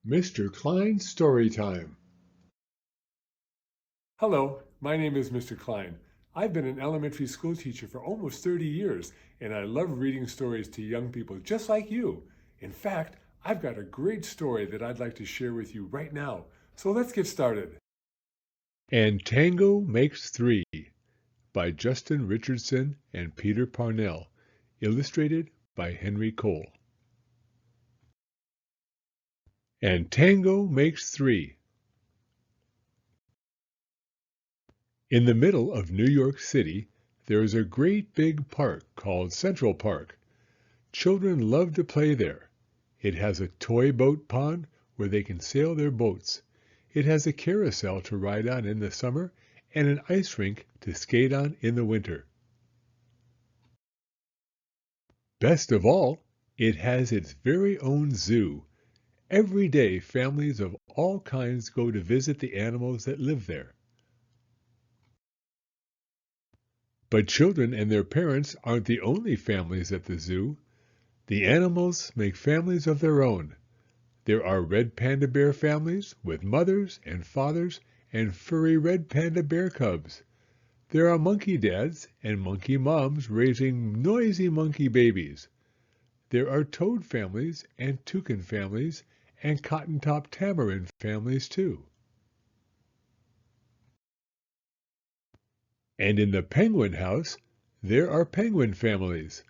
Mr. Klein's Story Time. Hello, my name is Mr. Klein. I've been an elementary school teacher for almost 30 years, and I love reading stories to young people just like you. In fact, I've got a great story that I'd like to share with you right now. So let's get started. And Tango Makes Three by Justin Richardson and Peter Parnell, illustrated by Henry Cole. And Tango Makes Three. In the middle of New York City, there is a great big park called Central Park. Children love to play there. It has a toy boat pond where they can sail their boats. It has a carousel to ride on in the summer and an ice rink to skate on in the winter. Best of all, it has its very own zoo. Every day, families of all kinds go to visit the animals that live there. But children and their parents aren't the only families at the zoo. The animals make families of their own. There are red panda bear families with mothers and fathers and furry red panda bear cubs. There are monkey dads and monkey moms raising noisy monkey babies. There are toad families and toucan families and cotton-top tamarin families too. And in the penguin house, there are penguin families.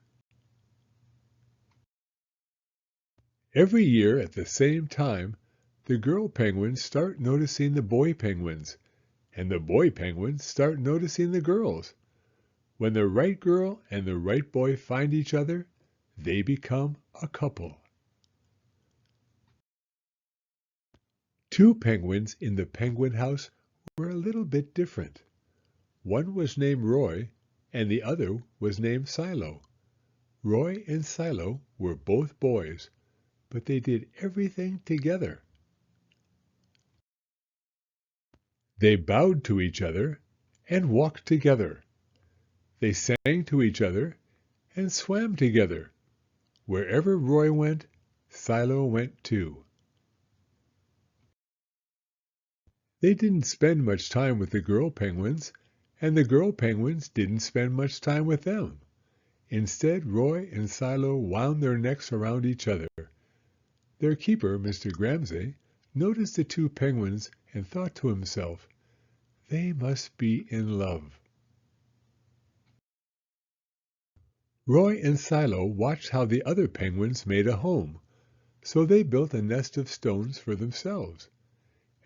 Every year at the same time, the girl penguins start noticing the boy penguins, and the boy penguins start noticing the girls. When the right girl and the right boy find each other, they become a couple. Two penguins in the penguin house were a little bit different. One was named Roy, and the other was named Silo. Roy and Silo were both boys, but they did everything together. They bowed to each other and walked together. They sang to each other and swam together. Wherever Roy went, Silo went too. They didn't spend much time with the girl penguins, and the girl penguins didn't spend much time with them. Instead, Roy and Silo wound their necks around each other. Their keeper, Mr. Gramsay, noticed the two penguins and thought to himself, "They must be in love." Roy and Silo watched how the other penguins made a home, so they built a nest of stones for themselves.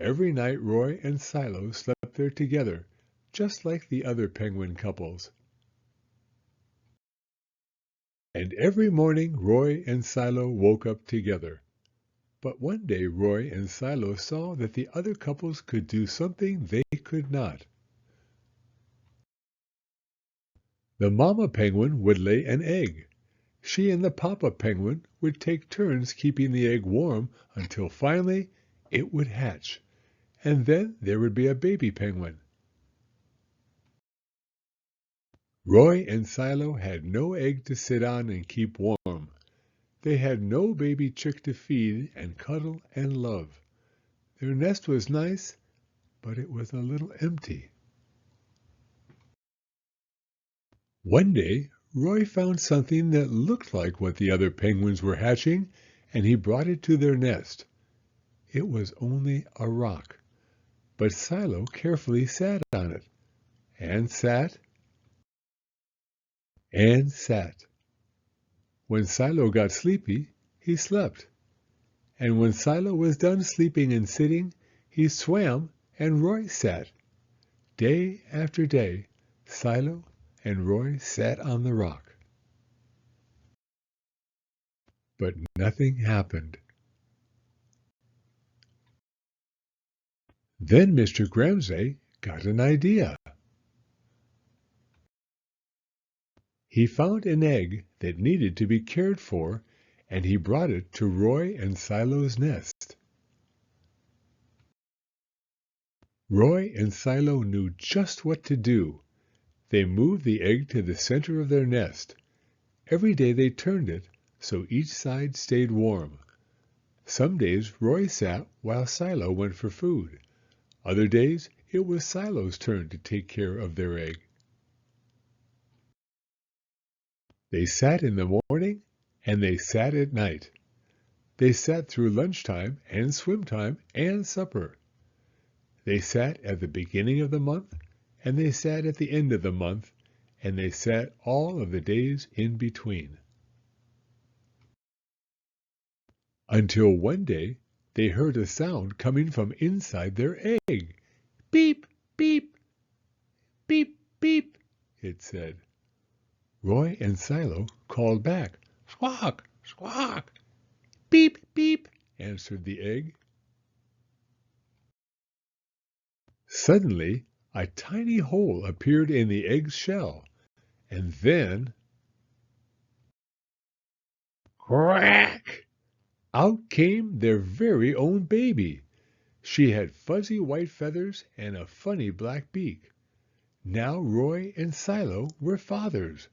Every night Roy and Silo slept there together, just like the other penguin couples. And every morning Roy and Silo woke up together. But one day Roy and Silo saw that the other couples could do something they could not. The mama penguin would lay an egg. She and the papa penguin would take turns keeping the egg warm until finally it would hatch, and then there would be a baby penguin. Roy and Silo had no egg to sit on and keep warm. They had no baby chick to feed and cuddle and love. Their nest was nice, but it was a little empty. One day, Roy found something that looked like what the other penguins were hatching, and he brought it to their nest. It was only a rock, but Silo carefully sat on it, and sat, and sat. When Silo got sleepy, he slept, and when Silo was done sleeping and sitting, he swam and Roy sat. Day after day, Silo and Roy sat on the rock. But nothing happened. Then Mr. Gramsay got an idea. He found an egg that needed to be cared for, and he brought it to Roy and Silo's nest. Roy and Silo knew just what to do. They moved the egg to the center of their nest. Every day they turned it so each side stayed warm. Some days Roy sat while Silo went for food. Other days it was Silo's turn to take care of their egg. They sat in the morning and they sat at night. They sat through lunchtime and swim time and supper. They sat at the beginning of the month and they sat at the end of the month, and they sat all of the days in between. Until one day they heard a sound coming from inside their egg. Beep, beep, beep, beep, it said. Roy and Silo called back. Squawk, squawk. Beep, beep, answered the egg. Suddenly, a tiny hole appeared in the egg's shell, and then, crack! Out came their very own baby. She had fuzzy white feathers and a funny black beak. Now Roy and Silo were fathers.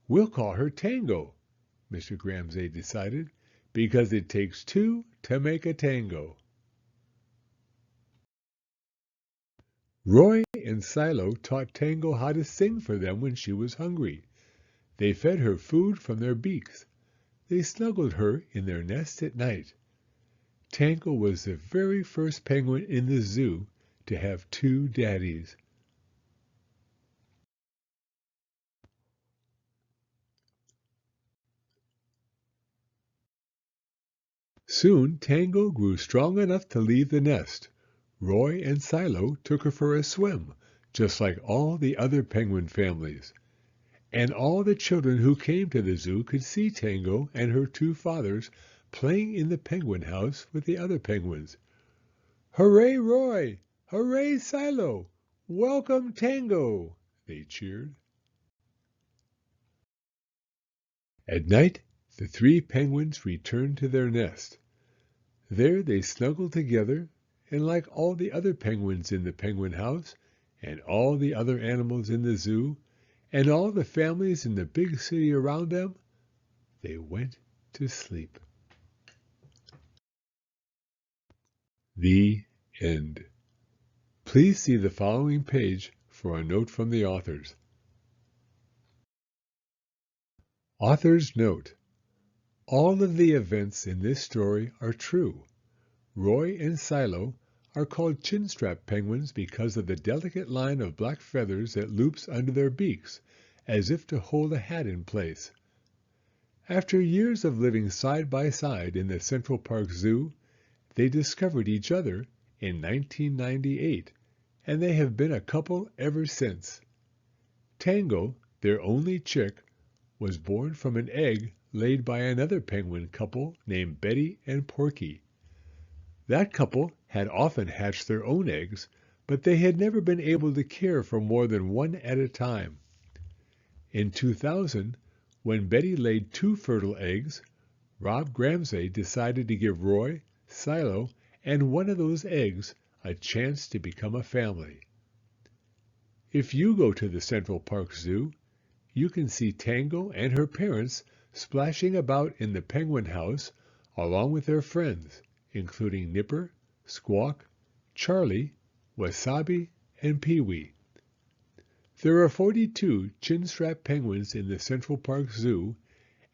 We'll call her Tango, Mr. Ramsay decided, because it takes two to make a tango. Roy and Silo taught Tango how to sing for them when she was hungry. They fed her food from their beaks. They snuggled her in their nest at night. Tango was the very first penguin in the zoo to have two daddies. Soon Tango grew strong enough to leave the nest. Roy and Silo took her for a swim, just like all the other penguin families. And all the children who came to the zoo could see Tango and her two fathers playing in the penguin house with the other penguins. "Hooray, Roy! Hooray, Silo! Welcome, Tango!" they cheered. At night, the three penguins returned to their nest. There they snuggled together, and like all the other penguins in the penguin house, and all the other animals in the zoo, and all the families in the big city around them, they went to sleep. The end. Please see the following page for a note from the authors. Author's note. All of the events in this story are true. Roy and Silo are called chinstrap penguins because of the delicate line of black feathers that loops under their beaks, as if to hold a hat in place. After years of living side by side in the Central Park Zoo, they discovered each other in 1998, and they have been a couple ever since. Tango, their only chick, was born from an egg laid by another penguin couple named Betty and Porky. That couple had often hatched their own eggs, but they had never been able to care for more than one at a time. In 2000, when Betty laid 2 fertile eggs, Rob Ramsay decided to give Roy, Silo, and one of those eggs a chance to become a family. If you go to the Central Park Zoo, you can see Tango and her parents splashing about in the penguin house along with their friends, including Nipper, Squawk, Charlie, Wasabi, and Pee-wee. There are 42 chinstrap penguins in the Central Park Zoo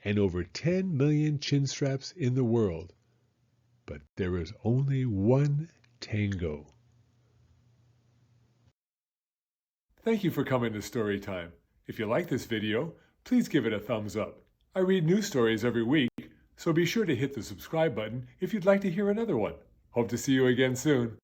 and over 10 million chinstraps in the world. But there is only one Tango. Thank you for coming to Storytime. If you like this video, please give it a thumbs up. I read new stories every week, so be sure to hit the subscribe button if you'd like to hear another one. Hope to see you again soon.